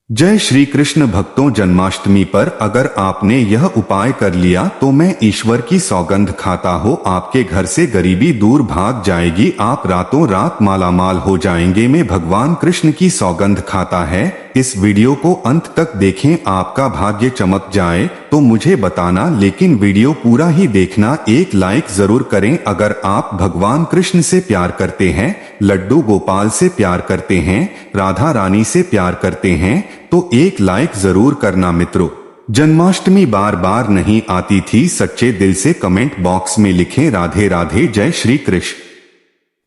जय श्री कृष्ण भक्तों, जन्माष्टमी पर अगर आपने यह उपाय कर लिया तो मैं ईश्वर की सौगंध खाता हो आपके घर से गरीबी दूर भाग जाएगी, आप रातों रात मालामाल हो जाएंगे। मैं भगवान कृष्ण की सौगंध खाता है। इस वीडियो को अंत तक देखें, आपका भाग्य चमक जाए तो मुझे बताना, लेकिन वीडियो पूरा ही देखना। एक लाइक जरूर करें अगर आप भगवान कृष्ण से प्यार करते हैं, लड्डू गोपाल से प्यार करते हैं, राधा रानी से प्यार करते हैं तो एक लाइक जरूर करना मित्रों। जन्माष्टमी बार बार नहीं आती थी, सच्चे दिल से कमेंट बॉक्स में लिखें राधे राधे, जय श्री कृष्ण।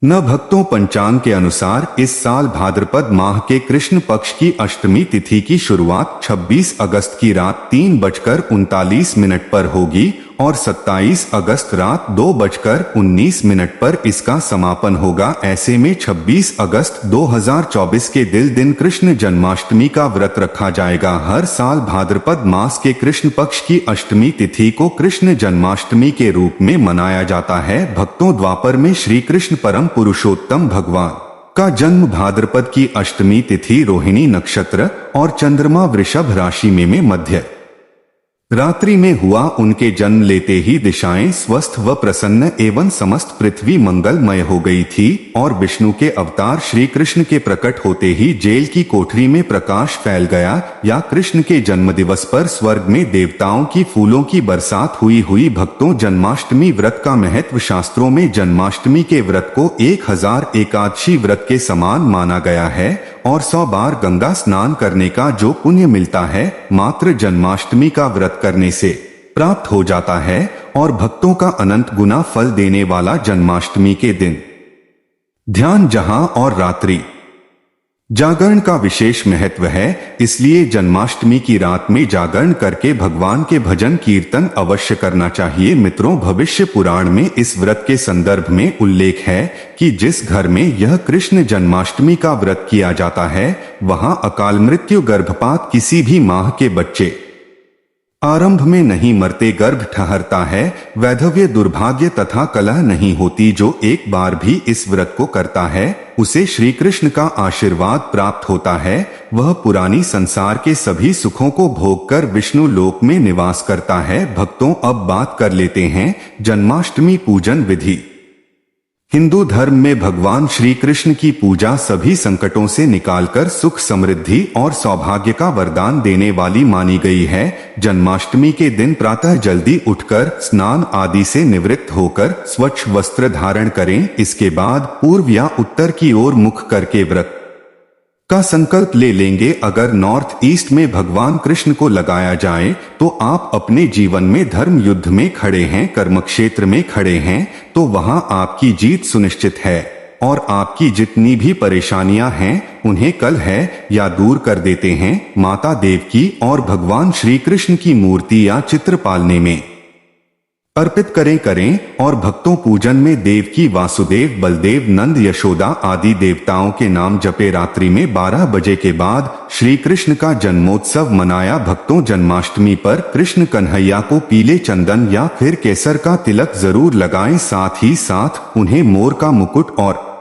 न भक्तों, पंचांग के अनुसार इस साल भाद्रपद माह के कृष्ण पक्ष की अष्टमी तिथि की शुरुआत 26 अगस्त की रात 3:39 पर होगी और 27 अगस्त रात 2:19 पर इसका समापन होगा। ऐसे में 26 अगस्त 2024 के दिन कृष्ण जन्माष्टमी का व्रत रखा जाएगा। हर साल भाद्रपद मास के कृष्ण पक्ष की अष्टमी तिथि को कृष्ण जन्माष्टमी के रूप में मनाया जाता है। भक्तों, द्वापर में श्री कृष्ण परम पुरुषोत्तम भगवान का जन्म भाद्रपद की अष्टमी तिथि रोहिणी नक्षत्र और चंद्रमा वृषभ राशि में मध्य रात्रि में हुआ। उनके जन्म लेते ही दिशाएं स्वस्थ व प्रसन्न एवं समस्त पृथ्वी मंगलमय हो गई थी और विष्णु के अवतार श्री कृष्ण के प्रकट होते ही जेल की कोठरी में प्रकाश फैल गया। या कृष्ण के जन्म दिवस पर स्वर्ग में देवताओं की फूलों की बरसात हुई। भक्तों, जन्माष्टमी व्रत का महत्व शास्त्रों में जन्माष्टमी के व्रत को 1000 एकादशी व्रत के समान माना गया है और 100 बार गंगा स्नान करने का जो पुण्य मिलता है मात्र जन्माष्टमी का व्रत करने से प्राप्त हो जाता है और भक्तों का अनंत गुना फल देने वाला जन्माष्टमी के दिन ध्यान, जहां और रात्रि जागरण का विशेष महत्व है। इसलिए जन्माष्टमी की रात में जागरण करके भगवान के भजन कीर्तन अवश्य करना चाहिए। मित्रों, भविष्य पुराण में इस व्रत के संदर्भ में उल्लेख है कि जिस घर में यह कृष्ण जन्माष्टमी का व्रत किया जाता है वहां अकाल मृत्यु, गर्भपात, किसी भी माह के बच्चे आरंभ में नहीं मरते, गर्भ ठहरता है, वैधव्य, दुर्भाग्य तथा कलह नहीं होती। जो एक बार भी इस व्रत को करता है उसे श्री कृष्ण का आशीर्वाद प्राप्त होता है। वह पुरानी संसार के सभी सुखों को भोगकर विष्णु लोक में निवास करता है। भक्तों, अब बात कर लेते हैं जन्माष्टमी पूजन विधि। हिंदू धर्म में भगवान श्री कृष्ण की पूजा सभी संकटों से निकालकर सुख, समृद्धि और सौभाग्य का वरदान देने वाली मानी गई है। जन्माष्टमी के दिन प्रातः जल्दी उठकर स्नान आदि से निवृत्त होकर स्वच्छ वस्त्र धारण करें। इसके बाद पूर्व या उत्तर की ओर मुख करके व्रत का संकल्प ले लेंगे। अगर नॉर्थ ईस्ट में भगवान कृष्ण को लगाया जाए तो आप अपने जीवन में धर्म युद्ध में खड़े हैं, कर्म क्षेत्र में खड़े हैं तो वहां आपकी जीत सुनिश्चित है और आपकी जितनी भी परेशानियां हैं उन्हें कल है या दूर कर देते हैं। माता देवकी और भगवान श्री कृष्ण की मूर्ति या चित्र पालने में अर्पित करें और भक्तों, पूजन में देवकी, वासुदेव, बलदेव, नंद, यशोदा आदि देवताओं के नाम जपे। रात्रि में 12 बजे के बाद श्री कृष्ण का जन्मोत्सव मनाया। भक्तों, जन्माष्टमी पर कृष्ण कन्हैया को पीले चंदन या फिर केसर का तिलक जरूर लगाएं, साथ ही साथ उन्हें मोर का मुकुट और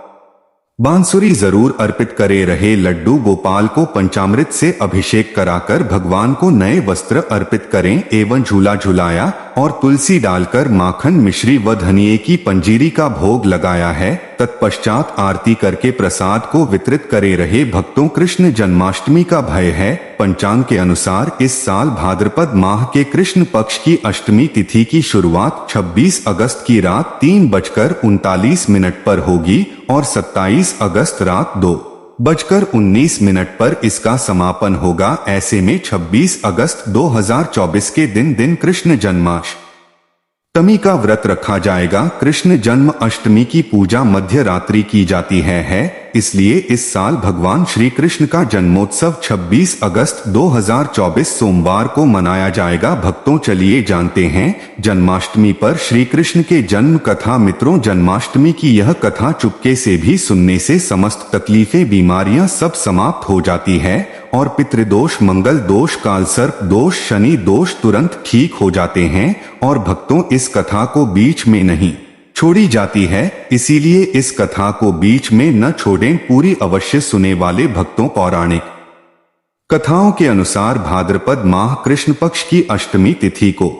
बांसुरी जरूर अर्पित करे रहे। लड्डू गोपाल को पंचामृत से अभिषेक कराकर भगवान को नए वस्त्र अर्पित करें एवं झूला झुलाया और तुलसी डालकर माखन, मिश्री व धनिये की पंजीरी का भोग लगाया है। तत्पश्चात आरती करके प्रसाद को वितरित करे रहे। भक्तों, कृष्ण जन्माष्टमी का भय है। पंचांग के अनुसार इस साल भाद्रपद माह के कृष्ण पक्ष की अष्टमी तिथि की शुरुआत 26 अगस्त की रात 3:39 पर होगी और 27 अगस्त रात 2:19 पर इसका समापन होगा। ऐसे में 26 अगस्त 2024 के दिन कृष्ण जन्माष्टमी का व्रत रखा जाएगा। कृष्ण जन्म अष्टमी की पूजा मध्य रात्रि की जाती है। इसलिए इस साल भगवान श्री कृष्ण का जन्मोत्सव 26 अगस्त 2024 सोमवार को मनाया जाएगा। भक्तों, चलिए जानते हैं जन्माष्टमी पर श्री कृष्ण के जन्म कथा। मित्रों, जन्माष्टमी की यह कथा चुपके से भी सुनने से समस्त तकलीफें, बीमारियां सब समाप्त हो जाती है और पितृदोष, मंगल दोष, कालसर्प दोष, शनि दोष तुरंत ठीक हो जाते हैं और भक्तों, इस कथा को बीच में नहीं छोड़ी जाती है। इसीलिए इस कथा को बीच में न छोड़ें, पूरी अवश्य सुने वाले भक्तों। पौराणिक कथाओं के अनुसार भाद्रपद माह कृष्ण पक्ष की अष्टमी तिथि को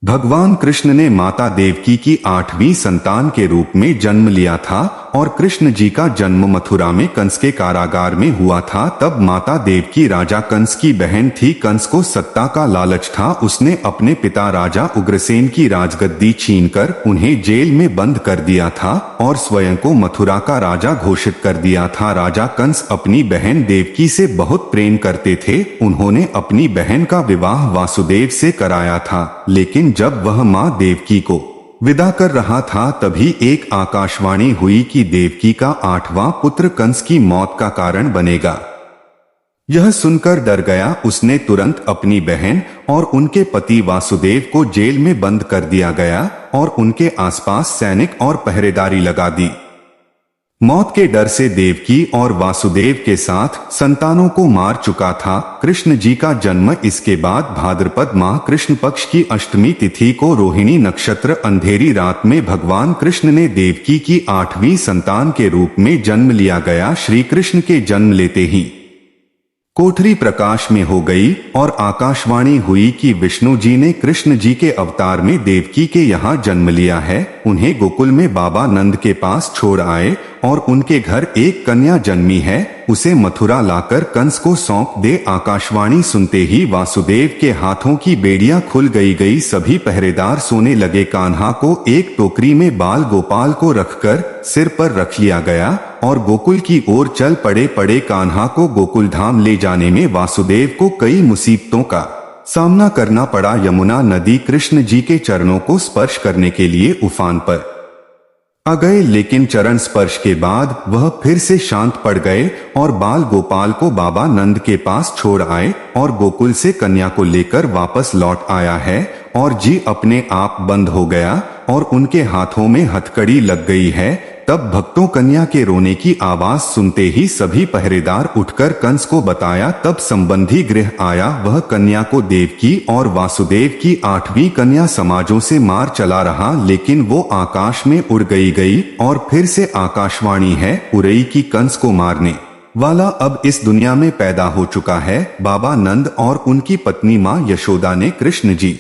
भगवान कृष्ण ने माता देवकी की 8वीं संतान के रूप में जन्म लिया था और कृष्ण जी का जन्म मथुरा में कंस के कारागार में हुआ था। तब माता देवकी राजा कंस की बहन थी। कंस को सत्ता का लालच था। उसने अपने पिता राजा उग्रसेन की राजगद्दी छीनकर उन्हें जेल में बंद कर दिया था और स्वयं को मथुरा का राजा घोषित कर दिया था। राजा कंस अपनी बहन देवकी से बहुत प्रेम करते थे। उन्होंने अपनी बहन का विवाह वासुदेव से कराया था, लेकिन जब वह मां देवकी को विदा कर रहा था तभी एक आकाशवाणी हुई कि देवकी का 8वां पुत्र कंस की मौत का कारण बनेगा। यह सुनकर डर गया। उसने तुरंत अपनी बहन और उनके पति वासुदेव को जेल में बंद कर दिया गया और उनके आसपास सैनिक और पहरेदारी लगा दी। मौत के डर से देवकी और वासुदेव के साथ संतानों को मार चुका था। कृष्ण जी का जन्म इसके बाद भाद्रपद माह कृष्ण पक्ष की अष्टमी तिथि को रोहिणी नक्षत्र अंधेरी रात में भगवान कृष्ण ने देवकी की 8वीं संतान के रूप में जन्म लिया गया। श्री कृष्ण के जन्म लेते ही कोठरी प्रकाश में हो गई और आकाशवाणी हुई कि विष्णु जी ने कृष्ण जी के अवतार में देवकी के यहाँ जन्म लिया है। उन्हें गोकुल में बाबा नंद के पास छोड़ आए और उनके घर एक कन्या जन्मी है, उसे मथुरा लाकर कंस को सौंप दे। आकाशवाणी सुनते ही वासुदेव के हाथों की बेड़ियां खुल गई। सभी पहरेदार सोने लगे। कान्हा को एक टोकरी में बाल गोपाल को रखकर सिर पर रख लिया गया और गोकुल की ओर चल पड़े। कान्हा को गोकुल धाम ले जाने में वासुदेव को कई मुसीबतों का सामना करना पड़ा। यमुना नदी कृष्ण जी के चरणों को स्पर्श करने के लिए उफान पर आ गए, लेकिन चरण स्पर्श के बाद वह फिर से शांत पड़ गए और बाल गोपाल को बाबा नंद के पास छोड़ आए और गोकुल से कन्या को लेकर वापस लौट आया है और जी अपने आप बंद हो गया और उनके हाथों में हथकड़ी लग गई है। तब भक्तों कन्या के रोने की आवाज सुनते ही सभी पहरेदार उठकर कंस को बताया। तब संबंधी गृह आया। वह कन्या को देवकी और वासुदेव की 8वीं कन्या समाजों से मार चला रहा, लेकिन वो आकाश में उड़ गई और फिर से आकाशवाणी है उड़ई की कंस को मारने वाला अब इस दुनिया में पैदा हो चुका है। बाबा नंद और उनकी पत्नी मां यशोदा ने कृष्ण जी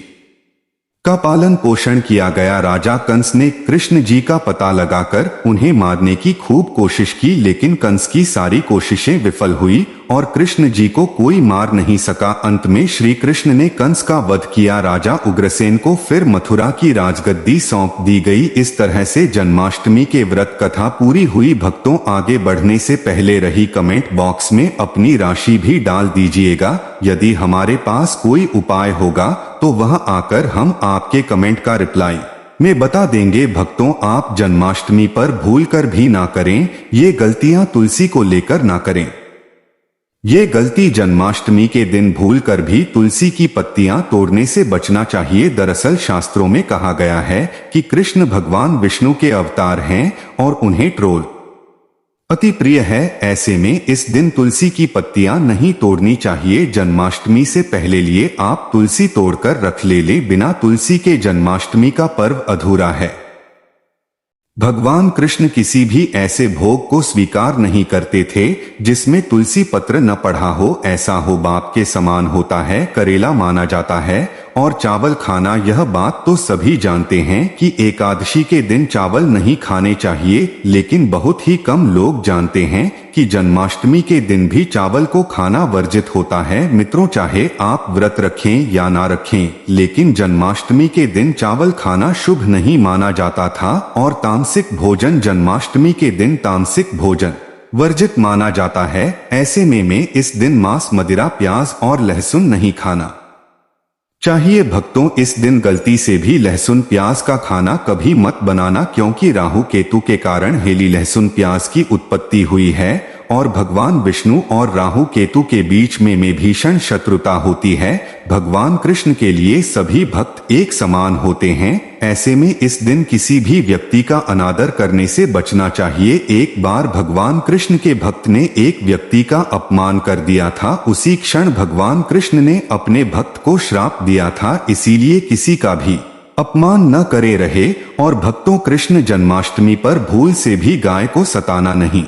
का पालन पोषण किया गया। राजा कंस ने कृष्ण जी का पता लगाकर उन्हें मारने की खूब कोशिश की, लेकिन कंस की सारी कोशिशें विफल हुई और कृष्ण जी को कोई मार नहीं सका। अंत में श्री कृष्ण ने कंस का वध किया। राजा उग्रसेन को फिर मथुरा की राजगद्दी सौंप दी गई। इस तरह से जन्माष्टमी के व्रत कथा पूरी हुई। भक्तों, आगे बढ़ने से पहले रही कमेंट बॉक्स में अपनी राशि भी डाल दीजिएगा। यदि हमारे पास कोई उपाय होगा तो वह आकर हम आपके कमेंट का रिप्लाई में बता देंगे। भक्तों, आप जन्माष्टमी पर भूलकर भी ना करें। ये गलतियां तुलसी को लेकर ना करें। ये गलती जन्माष्टमी के दिन भूलकर भी तुलसी की पत्तियां तोड़ने से बचना चाहिए। दरअसल शास्त्रों में कहा गया है कि कृष्ण भगवान विष्णु के अवतार हैं और उन्हें ट्रोल अति प्रिय है। ऐसे में इस दिन तुलसी की पत्तियां नहीं तोड़नी चाहिए। जन्माष्टमी से पहले लिए आप तुलसी तोड़कर रख ले। बिना तुलसी के जन्माष्टमी का पर्व अधूरा है। भगवान कृष्ण किसी भी ऐसे भोग को स्वीकार नहीं करते थे जिसमें तुलसी पत्र न पढ़ा हो। ऐसा हो बाप के समान होता है, करेला माना जाता है। और चावल खाना, यह बात तो सभी जानते हैं कि एकादशी के दिन चावल नहीं खाने चाहिए, लेकिन बहुत ही कम लोग जानते हैं कि जन्माष्टमी के दिन भी चावल को खाना वर्जित होता है। मित्रों, चाहे आप व्रत रखें या ना रखें, लेकिन जन्माष्टमी के दिन चावल खाना शुभ नहीं माना जाता था और तामसिक भोजन जन्माष्टमी के दिन तामसिक भोजन वर्जित माना जाता है। ऐसे में इस दिन मांस, मदिरा, प्याज और लहसुन नहीं खाना चाहिए। भक्तों, इस दिन गलती से भी लहसुन प्याज का खाना कभी मत बनाना, क्योंकि राहु केतु के कारण हेली लहसुन प्याज की उत्पत्ति हुई है और भगवान विष्णु और राहु केतु के बीच में भीषण शत्रुता होती है। भगवान कृष्ण के लिए सभी भक्त एक समान होते हैं। ऐसे में इस दिन किसी भी व्यक्ति का अनादर करने से बचना चाहिए। एक बार भगवान कृष्ण के भक्त ने एक व्यक्ति का अपमान कर दिया था। उसी क्षण भगवान कृष्ण ने अपने भक्त को श्राप दिया था। इसीलिए किसी का भी अपमान न करे रहे। और भक्तों, कृष्ण जन्माष्टमी पर भूल से भी गाय को सताना नहीं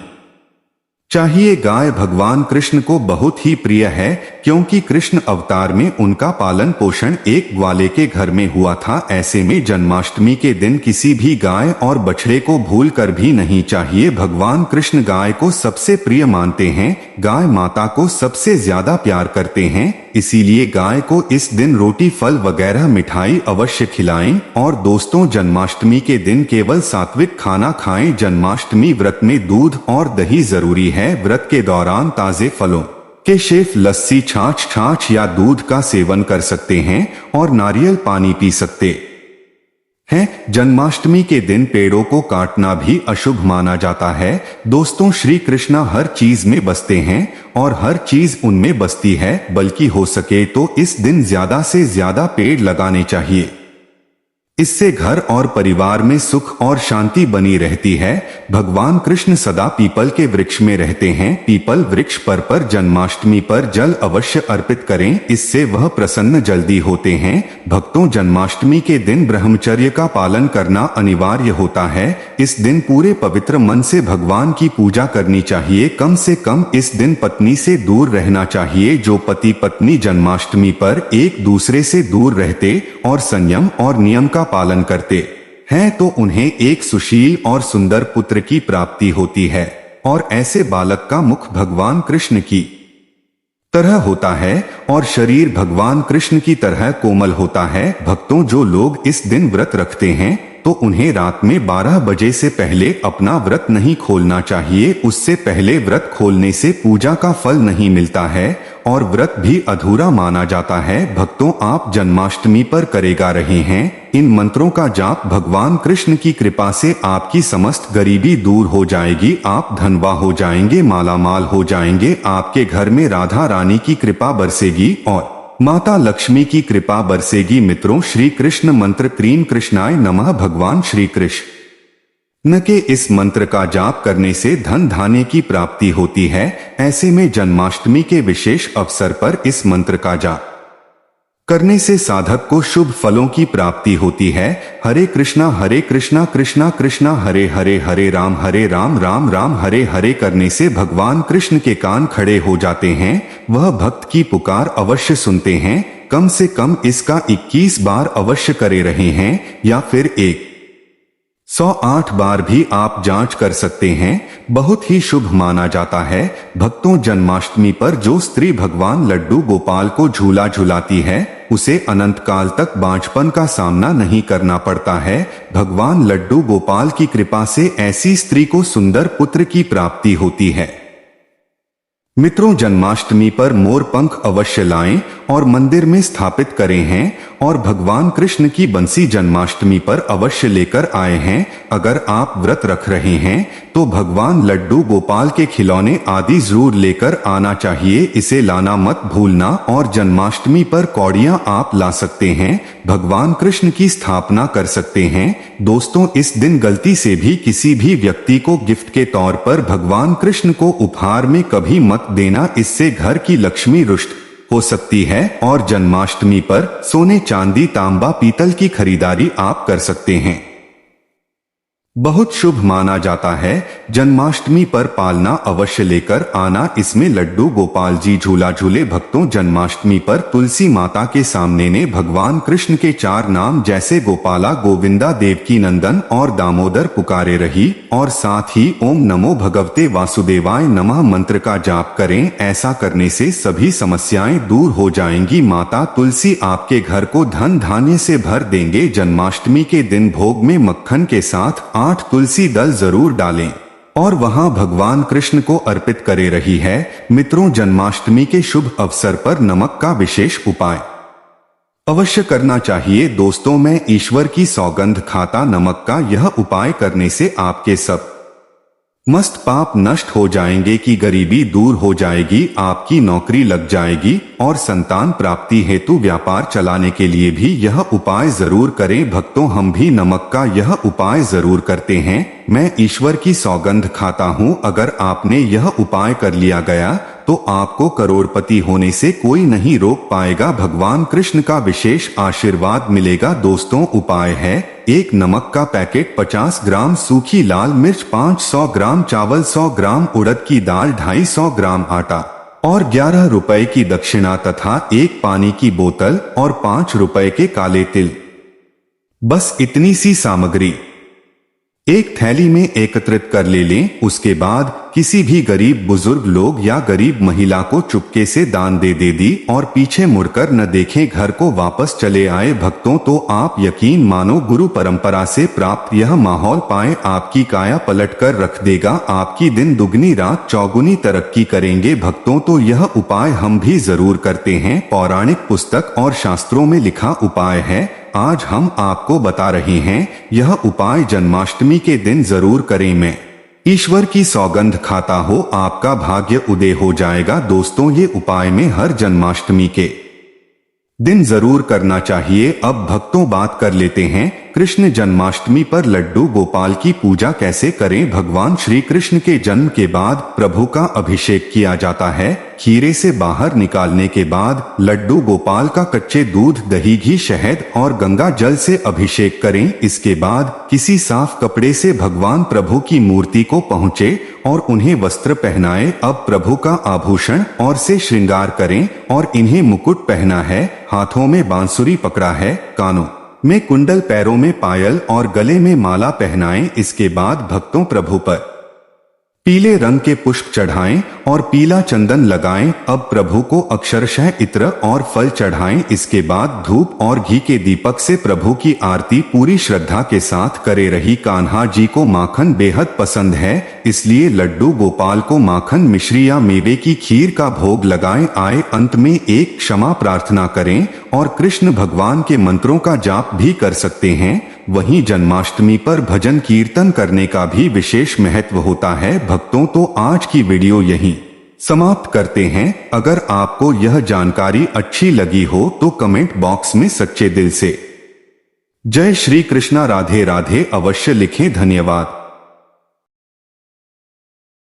चाहिए। गाय भगवान कृष्ण को बहुत ही प्रिय है, क्योंकि कृष्ण अवतार में उनका पालन पोषण एक ग्वाले के घर में हुआ था। ऐसे में जन्माष्टमी के दिन किसी भी गाय और बछड़े को भूल कर भी नहीं चाहिए। भगवान कृष्ण गाय को सबसे प्रिय मानते हैं, गाय माता को सबसे ज्यादा प्यार करते हैं, इसीलिए गाय को इस दिन रोटी फल वगैरह मिठाई अवश्य खिलाएं। और दोस्तों, जन्माष्टमी के दिन केवल सात्विक खाना खाएं। जन्माष्टमी व्रत में दूध और दही जरूरी है। व्रत के दौरान ताजे फलों के शेफ, लस्सी, छाछ या दूध का सेवन कर सकते हैं और नारियल पानी पी सकते हैं। जन्माष्टमी के दिन पेड़ों को काटना भी अशुभ माना जाता है। दोस्तों, श्री कृष्णा हर चीज में बसते हैं और हर चीज उनमें बसती है, बल्कि हो सके तो इस दिन ज्यादा से ज्यादा पेड़ लगाने चाहिए। इससे घर और परिवार में सुख और शांति बनी रहती है। भगवान कृष्ण सदा पीपल के वृक्ष में रहते हैं। पीपल वृक्ष पर जन्माष्टमी पर जल अवश्य अर्पित करें, इससे वह प्रसन्न जल्दी होते हैं। भक्तों, जन्माष्टमी के दिन ब्रह्मचर्य का पालन करना अनिवार्य होता है। इस दिन पूरे पवित्र मन से भगवान की पूजा करनी चाहिए। कम से कम इस दिन पत्नी से दूर रहना चाहिए। जो पति पत्नी जन्माष्टमी पर एक दूसरे से दूर रहते और संयम और नियम का पालन करते हैं, तो उन्हें एक सुशील और सुंदर पुत्र की प्राप्ति होती है। और ऐसे बालक का मुख भगवान कृष्ण की तरह होता है और शरीर भगवान कृष्ण की तरह कोमल होता है। भक्तों, जो लोग इस दिन व्रत रखते हैं तो उन्हें रात में 12 बजे से पहले अपना व्रत नहीं खोलना चाहिए। उससे पहले व्रत खोलने से पूजा का फल नहीं मिलता है और व्रत भी अधूरा माना जाता है। भक्तों, आप जन्माष्टमी पर करेगा रहे हैं इन मंत्रों का जाप। भगवान कृष्ण की कृपा से आपकी समस्त गरीबी दूर हो जाएगी। आप धनवा हो जाएंगे, मालामाल हो जाएंगे। आपके घर में राधा रानी की कृपा बरसेगी और माता लक्ष्मी की कृपा बरसेगी। मित्रों, श्री कृष्ण मंत्र क्रीम कृष्णाय नमः। भगवान श्री कृष्ण के इस मंत्र का जाप करने से धन धान्य की प्राप्ति होती है। ऐसे में जन्माष्टमी के विशेष अवसर पर इस मंत्र का जाप करने से साधक को शुभ फलों की प्राप्ति होती है। हरे कृष्णा कृष्णा कृष्णा हरे हरे, हरे राम राम राम हरे हरे करने से भगवान कृष्ण के कान खड़े हो जाते हैं। वह भक्त की पुकार अवश्य सुनते हैं। कम से कम इसका 21 बार अवश्य करे रहे हैं या फिर 108 बार भी आप जांच कर सकते हैं। बहुत ही शुभ माना जाता है। भक्तों, जन्माष्टमी पर जो स्त्री भगवान लड्डू गोपाल को झूला झुलाती है उसे अनंत काल तक बांझपन का सामना नहीं करना पड़ता है। भगवान लड्डू गोपाल की कृपा से ऐसी स्त्री को सुंदर पुत्र की प्राप्ति होती है। मित्रों, जन्माष्टमी पर मोर पंख अवश्य लाएं और मंदिर में स्थापित करें हैं और भगवान कृष्ण की बंसी जन्माष्टमी पर अवश्य लेकर आए हैं। अगर आप व्रत रख रहे हैं तो भगवान लड्डू गोपाल के खिलौने आदि जरूर लेकर आना चाहिए। इसे लाना मत भूलना। और जन्माष्टमी पर कौड़ियां आप ला सकते हैं, भगवान कृष्ण की स्थापना कर सकते हैं। दोस्तों, इस दिन गलती से भी किसी भी व्यक्ति को गिफ्ट के तौर पर भगवान कृष्ण को उपहार में कभी मत देना, इससे घर की लक्ष्मी रुष्ट हो सकती है। और जन्माष्टमी पर सोने, चांदी, तांबा, पीतल की खरीदारी आप कर सकते हैं। बहुत शुभ माना जाता है। जन्माष्टमी पर पालना अवश्य लेकर आना, इसमें लड्डू गोपाल जी झूला झूले। भक्तों, जन्माष्टमी पर तुलसी माता के सामने ने भगवान कृष्ण के 4 नाम जैसे गोपाला, गोविंदा, देवकी नंदन और दामोदर पुकारे रही और साथ ही ओम नमो भगवते वासुदेवाय नमः मंत्र का जाप करें। ऐसा करने से सभी समस्याएं दूर हो जाएंगी। माता तुलसी आपके घर को धन धान्य से भर देंगे। जन्माष्टमी के दिन भोग में मक्खन के साथ 8 तुलसी दल जरूर डालें और वहां भगवान कृष्ण को अर्पित करे रही है। मित्रों, जन्माष्टमी के शुभ अवसर पर नमक का विशेष उपाय अवश्य करना चाहिए। दोस्तों, मैं ईश्वर की सौगंध खाता नमक का यह उपाय करने से आपके सब मस्त पाप नष्ट हो जाएंगे कि गरीबी दूर हो जाएगी, आपकी नौकरी लग जाएगी और संतान प्राप्ति हेतु व्यापार चलाने के लिए भी यह उपाय जरूर करें। भक्तों, हम भी नमक का यह उपाय जरूर करते हैं। मैं ईश्वर की सौगंध खाता हूँ। अगर आपने यह उपाय कर लिया गया तो आपको करोड़पति होने से कोई नहीं रोक पाएगा। भगवान कृष्ण का विशेष आशीर्वाद मिलेगा। दोस्तों, उपाय है: 1 नमक का पैकेट, 50 ग्राम सूखी लाल मिर्च, 500 ग्राम चावल, 100 ग्राम उड़द की दाल, 250 ग्राम आटा और 11 रुपए की दक्षिणा तथा 1 पानी की बोतल और 5 रुपए के काले तिल। बस इतनी सी सामग्री एक थैली में एकत्रित कर ले लें। उसके बाद किसी भी गरीब बुजुर्ग लोग या गरीब महिला को चुपके से दान दे दी और पीछे मुड़कर न देखें, घर को वापस चले आए। भक्तों, तो आप यकीन मानो गुरु परंपरा से प्राप्त यह माहौल पाए आपकी काया पलट कर रख देगा। आपकी दिन दुगनी रात चौगुनी तरक्की करेंगे। भक्तों, तो यह उपाय हम भी जरूर करते हैं। पौराणिक पुस्तक और शास्त्रों में लिखा उपाय है, आज हम आपको बता रहे हैं। यह उपाय जन्माष्टमी के दिन जरूर करें। मैं ईश्वर की सौगंध खाता हो आपका भाग्य उदय हो जाएगा। दोस्तों, ये उपाय में हर जन्माष्टमी के दिन जरूर करना चाहिए। अब भक्तों, बात कर लेते हैं कृष्ण जन्माष्टमी पर लड्डू गोपाल की पूजा कैसे करें। भगवान श्री कृष्ण के जन्म के बाद प्रभु का अभिषेक किया जाता है। खीरे से बाहर निकालने के बाद लड्डू गोपाल का कच्चे दूध, दही, घी, शहद और गंगा जल से अभिषेक करें। इसके बाद किसी साफ कपड़े से भगवान प्रभु की मूर्ति को पहुँचे और उन्हें वस्त्र पहनाए। अब प्रभु का आभूषण और से श्रृंगार करें और इन्हें मुकुट पहना है, हाथों में बांसुरी पकड़ा है, कानों में कुंडल, पैरों में पायल और गले में माला पहनाएं। इसके बाद भक्तों, प्रभु पर पीले रंग के पुष्प चढ़ाएं और पीला चंदन लगाएं। अब प्रभु को अक्षरशः इत्र और फल चढ़ाएं। इसके बाद धूप और घी के दीपक से प्रभु की आरती पूरी श्रद्धा के साथ करे रही। कान्हा जी को माखन बेहद पसंद है, इसलिए लड्डू गोपाल को माखन, मिश्री या मेवे की खीर का भोग लगाएं। आए अंत में एक क्षमा प्रार्थना करें और कृष्ण भगवान के मंत्रों का जाप भी कर सकते हैं। वहीं जन्माष्टमी पर भजन कीर्तन करने का भी विशेष महत्व होता है। भक्तों, तो आज की वीडियो यहीं समाप्त करते हैं। अगर आपको यह जानकारी अच्छी लगी हो तो कमेंट बॉक्स में सच्चे दिल से जय श्री कृष्णा, राधे राधे अवश्य लिखें। धन्यवाद।